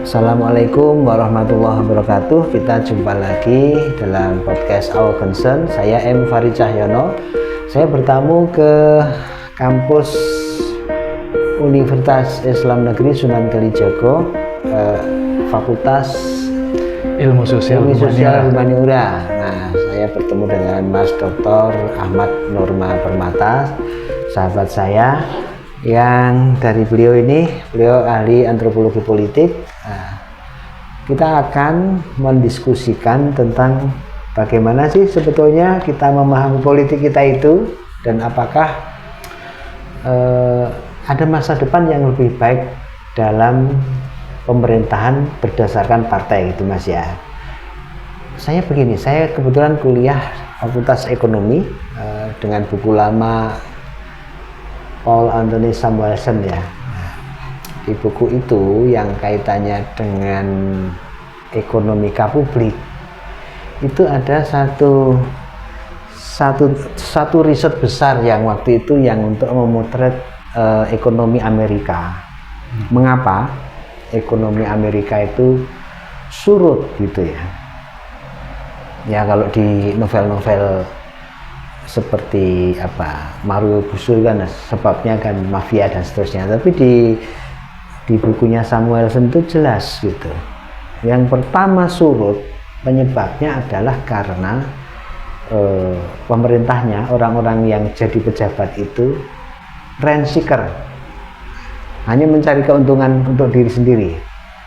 Assalamualaikum warahmatullahi wabarakatuh. Kita jumpa lagi dalam podcast Our Concern. Saya M. Farid Cahyono. Saya bertamu ke kampus Universitas Islam Negeri Sunan Kalijaga, Fakultas Ilmu Sosial Humaniora. Nah, saya bertemu dengan Mas Dr. Ahmad Nurma Permata, sahabat saya, yang dari beliau ahli antropologi politik. Nah, kita akan mendiskusikan tentang bagaimana sih sebetulnya kita memahami politik kita itu, dan apakah ada masa depan yang lebih baik dalam pemerintahan berdasarkan partai gitu, Mas ya. Saya kebetulan kuliah Fakultas Ekonomi dengan buku lama Paul Anthony Samuelson ya. Di buku itu yang kaitannya dengan ekonomika publik itu ada satu riset besar yang waktu itu yang untuk memotret ekonomi Amerika. Mengapa ekonomi Amerika itu surut gitu ya? Ya kalau di novel-novel seperti Mario Puzo kan sebabnya kan mafia dan seterusnya, tapi di bukunya Samuelson itu jelas gitu. Yang pertama surut penyebabnya adalah karena pemerintahnya, orang-orang yang jadi pejabat itu rent seeker, hanya mencari keuntungan untuk diri sendiri,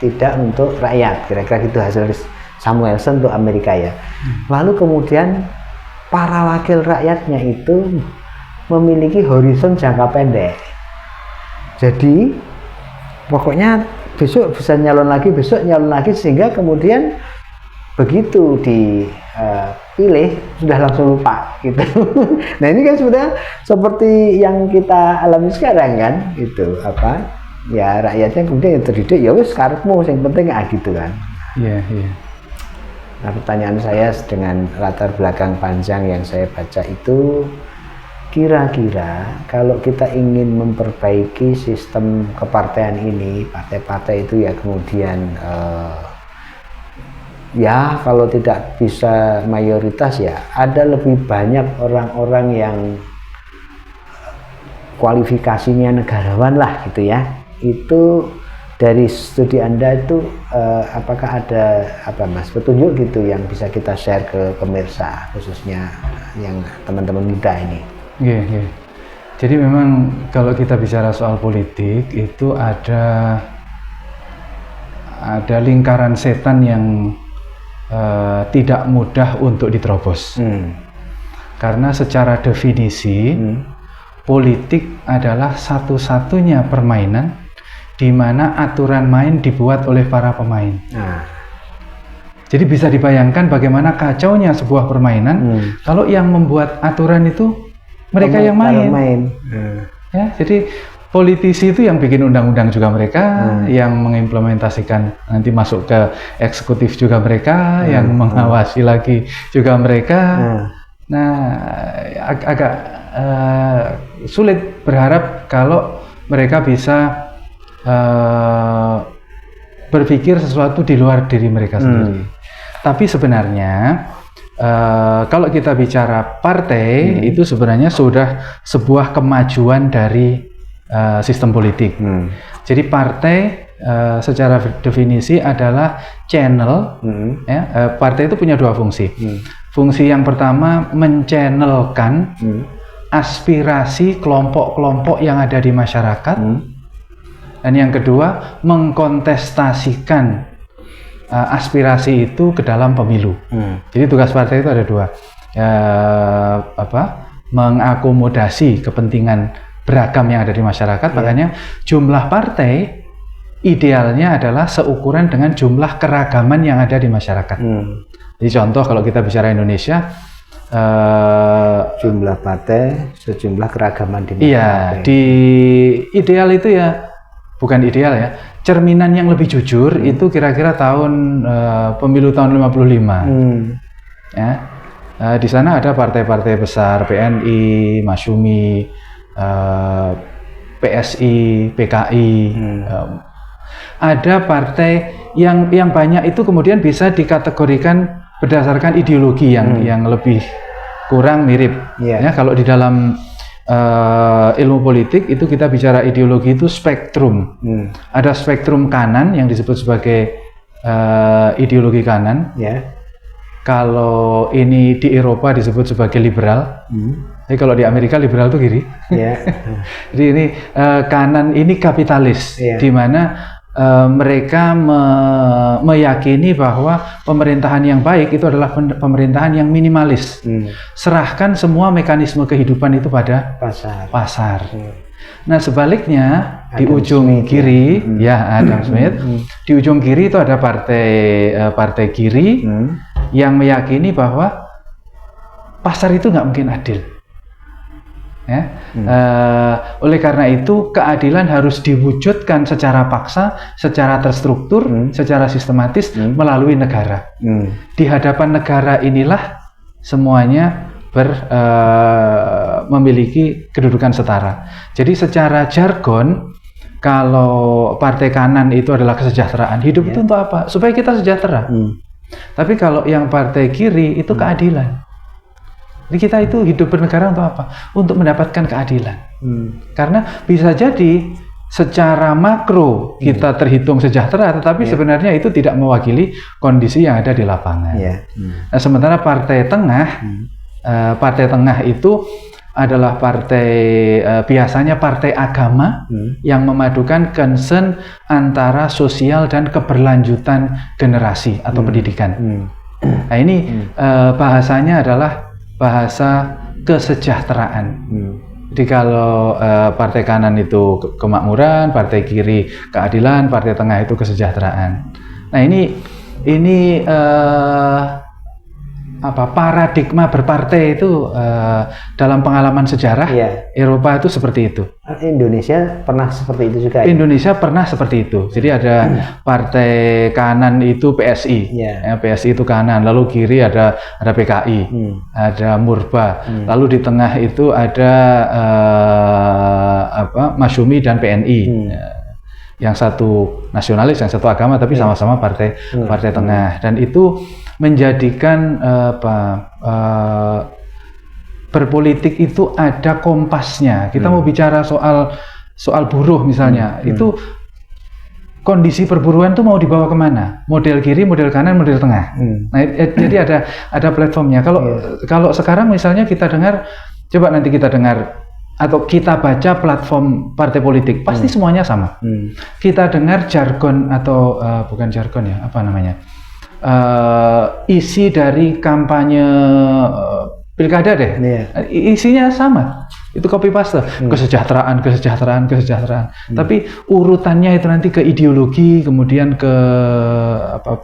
tidak untuk rakyat. Kira-kira gitu hasil Samuelson untuk Amerika ya. Lalu kemudian para wakil rakyatnya itu memiliki horizon jangka pendek. Jadi pokoknya besok bisa nyalon lagi, sehingga kemudian begitu dipilih sudah langsung lupa gitu. Nah ini kan sebenarnya seperti yang kita alami sekarang kan, itu ya rakyatnya kemudian yang terdidik ya wis karepmu sing penting gitu kan. Iya. Nah, pertanyaan saya dengan latar belakang panjang yang saya baca itu, kira-kira kalau kita ingin memperbaiki sistem kepartaian ini, partai-partai itu ya kemudian ya kalau tidak bisa mayoritas ya ada lebih banyak orang-orang yang kualifikasinya negarawan lah gitu ya. Itu dari studi Anda itu apakah ada Mas petunjuk gitu yang bisa kita share ke pemirsa, khususnya yang teman-teman muda ini? Iya. Jadi memang kalau kita bicara soal politik itu ada lingkaran setan yang tidak mudah untuk diterobos. Karena secara definisi politik adalah satu-satunya permainan di mana aturan main dibuat oleh para pemain. Jadi bisa dibayangkan bagaimana kacaunya sebuah permainan kalau yang membuat aturan itu mereka yang main. Ya, jadi politisi itu yang bikin undang-undang juga mereka, yang mengimplementasikan nanti masuk ke eksekutif juga mereka, yang mengawasi lagi juga mereka. Nah, agak sulit berharap kalau mereka bisa berpikir sesuatu di luar diri mereka sendiri. Tapi sebenarnya kalau kita bicara partai itu sebenarnya sudah sebuah kemajuan dari sistem politik. Jadi partai secara definisi adalah channel. Partai itu punya dua fungsi. Fungsi yang pertama menchannelkan aspirasi kelompok-kelompok yang ada di masyarakat. Dan yang kedua, mengkontestasikan aspirasi itu ke dalam pemilu. Jadi tugas partai itu ada dua, mengakomodasi kepentingan beragam yang ada di masyarakat. Makanya jumlah partai idealnya adalah seukuran dengan jumlah keragaman yang ada di masyarakat. Jadi contoh kalau kita bicara Indonesia, jumlah partai sejumlah keragaman di masyarakat. Iya, di ideal itu ya. Bukan ideal ya, cerminan yang lebih jujur itu kira-kira tahun pemilu tahun 55. Ya, di sana ada partai-partai besar, PNI, Masyumi, PSI, PKI, Ada partai yang banyak itu kemudian bisa dikategorikan berdasarkan ideologi yang lebih kurang mirip. Ya, kalau di dalam ilmu politik itu kita bicara ideologi itu spektrum. Ada spektrum kanan yang disebut sebagai ideologi kanan. Kalau ini di Eropa disebut sebagai liberal. Jadi kalau di Amerika liberal itu kiri. Jadi ini kanan ini kapitalis, di mana mereka meyakini bahwa pemerintahan yang baik itu adalah pemerintahan yang minimalis. Serahkan semua mekanisme kehidupan itu pada pasar. Nah, sebaliknya di ujung kiri, Adam Smith, di ujung kiri itu ada partai kiri yang meyakini bahwa pasar itu nggak mungkin adil. Oleh karena itu keadilan harus diwujudkan secara paksa, secara terstruktur, secara sistematis melalui negara. Di hadapan negara inilah semuanya memiliki kedudukan setara. Jadi secara jargon, kalau partai kanan itu adalah kesejahteraan, hidup itu untuk apa? Supaya kita sejahtera. Tapi kalau yang partai kiri itu keadilan. Jadi kita itu hidup bernegara untuk apa? Untuk mendapatkan keadilan. Karena bisa jadi secara makro kita terhitung sejahtera, tetapi sebenarnya itu tidak mewakili kondisi yang ada di lapangan. Nah, sementara partai tengah itu adalah biasanya partai agama yang memadukan concern antara sosial dan keberlanjutan generasi atau pendidikan. Nah, ini bahasanya adalah bahasa kesejahteraan. Jadi kalau partai kanan itu kemakmuran, partai kiri keadilan, partai tengah itu kesejahteraan. Nah, ini paradigma berpartai itu dalam pengalaman sejarah Eropa itu seperti itu. Indonesia pernah seperti itu juga. Indonesia pernah seperti itu. Jadi ada partai kanan itu PSI, PSI itu kanan. Lalu kiri ada PKI, ada Murba. Lalu di tengah itu ada Masyumi dan PNI. Yang satu nasionalis, yang satu agama, tapi sama-sama partai tengah. Dan itu menjadikan berpolitik itu ada kompasnya. Kita mau bicara soal buruh misalnya, itu kondisi perburuan itu mau dibawa kemana? Model kiri, model kanan, model tengah. Nah, jadi ada platformnya. Kalau sekarang misalnya kita dengar, coba nanti kita dengar atau kita baca platform partai politik, pasti semuanya sama. Kita dengar jargon atau bukan jargon ya, apa namanya? Isi dari kampanye pilkada deh, isinya sama, itu copy paste, kesejahteraan. Tapi urutannya itu nanti ke ideologi, kemudian ke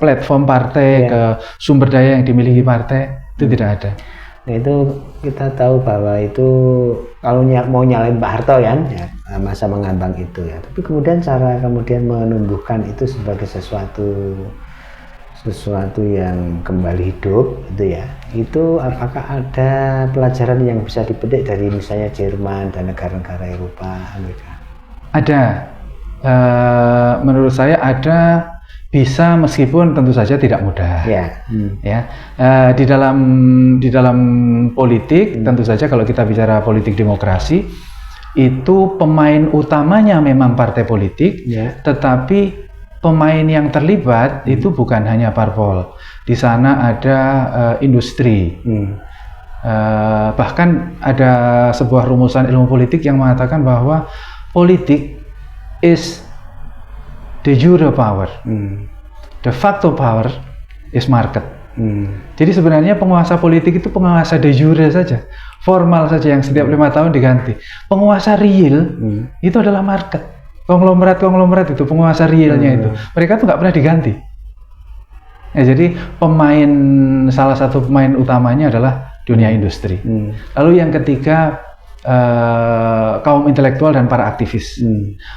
platform partai, ke sumber daya yang dimiliki partai, itu tidak ada. Nah, itu kita tahu bahwa itu kalau mau nyalain Pak Harto kan, masa mengambang itu ya. Tapi kemudian cara menumbuhkan itu sebagai sesuatu yang kembali hidup itu ya, itu apakah ada pelajaran yang bisa dipetik dari misalnya Jerman dan negara-negara Eropa, Amerika? Ada, menurut saya ada, bisa, meskipun tentu saja tidak mudah. Di dalam politik tentu saja kalau kita bicara politik demokrasi itu pemain utamanya memang partai politik, tetapi pemain yang terlibat itu bukan hanya parpol. Di sana ada industri. Bahkan ada sebuah rumusan ilmu politik yang mengatakan bahwa politik is de jure power. De facto power is market. Jadi sebenarnya penguasa politik itu penguasa de jure saja, formal saja yang setiap 5 tahun diganti. Penguasa real itu adalah market. Konglomerat itu penguasa realnya itu, mereka tuh nggak pernah diganti. Ya, jadi salah satu pemain utamanya adalah dunia industri. Lalu yang ketiga kaum intelektual dan para aktivis.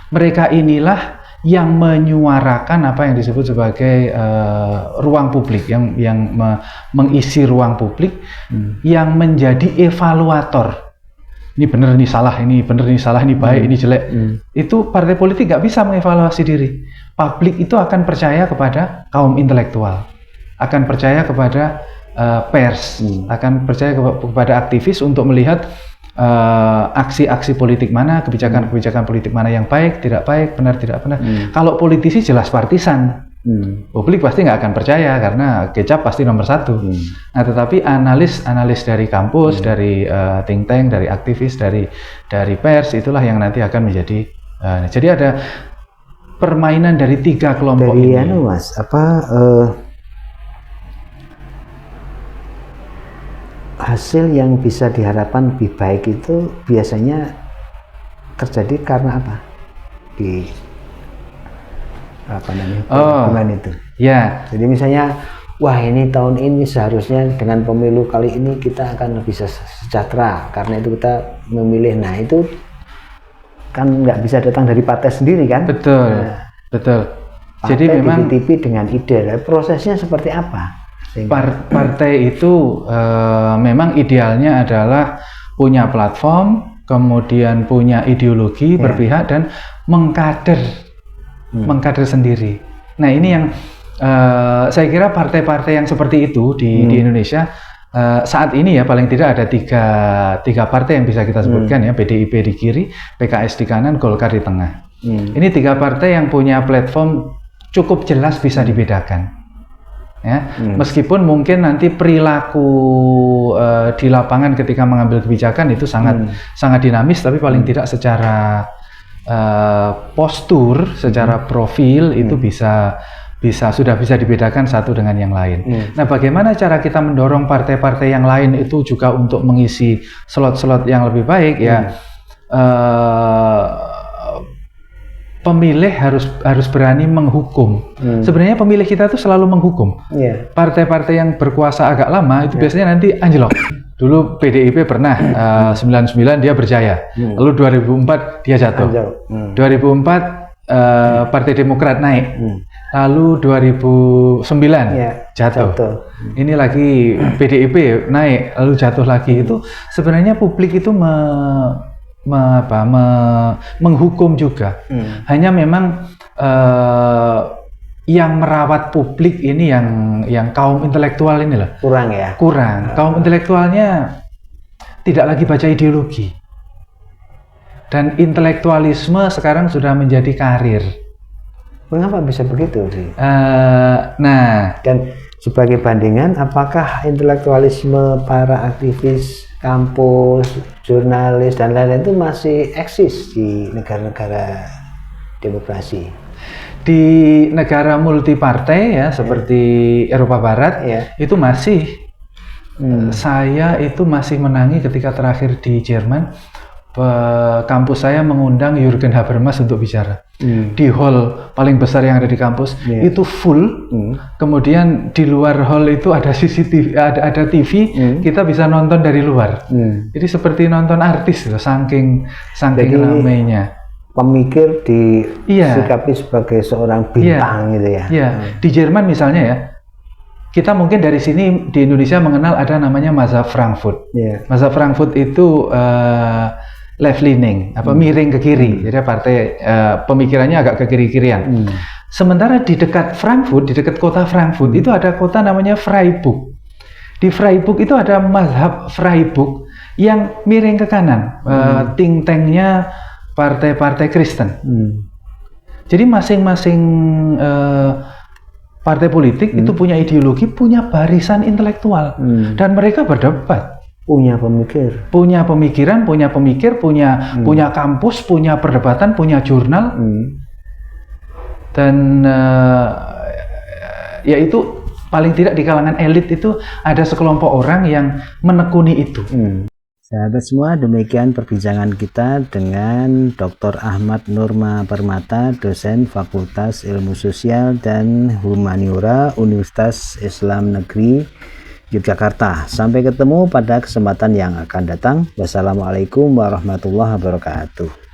Mereka inilah yang menyuarakan apa yang disebut sebagai ruang publik, yang mengisi ruang publik, yang menjadi evaluator ini benar, ini salah, ini benar, ini salah, ini baik, ini jelek. Itu partai politik nggak bisa mengevaluasi diri. Publik itu akan percaya kepada kaum intelektual, akan percaya kepada pers, akan percaya kepada aktivis untuk melihat aksi-aksi politik mana, kebijakan-kebijakan politik mana yang baik, tidak baik, benar, tidak benar. Kalau politisi jelas partisan. Publik pasti nggak akan percaya karena kecap pasti nomor satu. Nah, tetapi analis dari kampus, dari think tank, dari aktivis, dari pers, itulah yang nanti akan menjadi. Jadi ada permainan dari 3 kelompok dari ini. Mas, hasil yang bisa diharapkan lebih baik itu biasanya terjadi karena apa? Hubungan itu. Ya. Jadi misalnya, wah ini tahun ini seharusnya dengan pemilu kali ini kita akan lebih sejahtera karena itu kita memilih. Nah itu kan nggak bisa datang dari partai sendiri kan? Betul, betul. Jadi memang dititipi dengan ide. Prosesnya seperti apa? Partai itu memang idealnya adalah punya platform, kemudian punya ideologi berpihak dan mengkader sendiri. Nah ini yang saya kira partai-partai yang seperti itu di Indonesia saat ini ya paling tidak ada tiga partai yang bisa kita sebutkan ya, PDIP di kiri, PKS di kanan, Golkar di tengah. Ini 3 partai yang punya platform cukup jelas bisa dibedakan. Ya, meskipun mungkin nanti perilaku di lapangan ketika mengambil kebijakan itu sangat dinamis, tapi paling tidak secara postur, secara profil itu sudah bisa dibedakan satu dengan yang lain. Nah, bagaimana cara kita mendorong partai-partai yang lain itu juga untuk mengisi slot-slot yang lebih baik ya? Pemilih harus berani menghukum. Sebenarnya pemilih kita tuh selalu menghukum. Partai-partai yang berkuasa agak lama itu biasanya nanti anjlok. Dulu PDIP pernah 99 dia berjaya, lalu 2004 dia jatuh. 2004 Partai Demokrat naik, lalu 2009 jatuh. Ini lagi PDIP naik, lalu jatuh lagi. Itu sebenarnya publik itu menghukum juga. Hanya memang yang merawat publik ini yang kaum intelektual ini loh. Kurang. Kaum intelektualnya tidak lagi baca ideologi. Dan intelektualisme sekarang sudah menjadi karir. Mengapa bisa begitu sih? Dan sebagai bandingan, apakah intelektualisme para aktivis kampus, jurnalis dan lain-lain itu masih eksis di negara-negara demokrasi? Di negara multipartai ya seperti Eropa Barat itu masih. Saya itu masih menangi ketika terakhir di Jerman, kampus saya mengundang Jürgen Habermas untuk bicara di hall paling besar yang ada di kampus. Itu full. Kemudian di luar hall itu ada CCTV, ada TV, kita bisa nonton dari luar. Jadi seperti nonton artis loh, saking ramainya. Pemikir disikapi sebagai seorang bintang gitu ya. Di Jerman misalnya ya, kita mungkin dari sini di Indonesia mengenal ada namanya mazhab Frankfurt. Mazhab Frankfurt itu left leaning, miring ke kiri. Jadi partai pemikirannya agak ke kiri-kirian. Sementara di dekat Frankfurt, di dekat kota Frankfurt itu ada kota namanya Freiburg. Di Freiburg itu ada mazhab Freiburg yang miring ke kanan. Think tanknya partai-partai Kristen. Jadi masing-masing partai politik itu punya ideologi, punya barisan intelektual, dan mereka berdebat. Punya pemikiran, punya pemikir, punya kampus, punya perdebatan, punya jurnal, dan ya itu paling tidak di kalangan elit itu ada sekelompok orang yang menekuni itu. Sahabat semua, demikian perbincangan kita dengan Dr. Ahmad Nurma Permata, dosen Fakultas Ilmu Sosial dan Humaniora Universitas Islam Negeri Yogyakarta. Sampai ketemu pada kesempatan yang akan datang. Wassalamualaikum warahmatullahi wabarakatuh.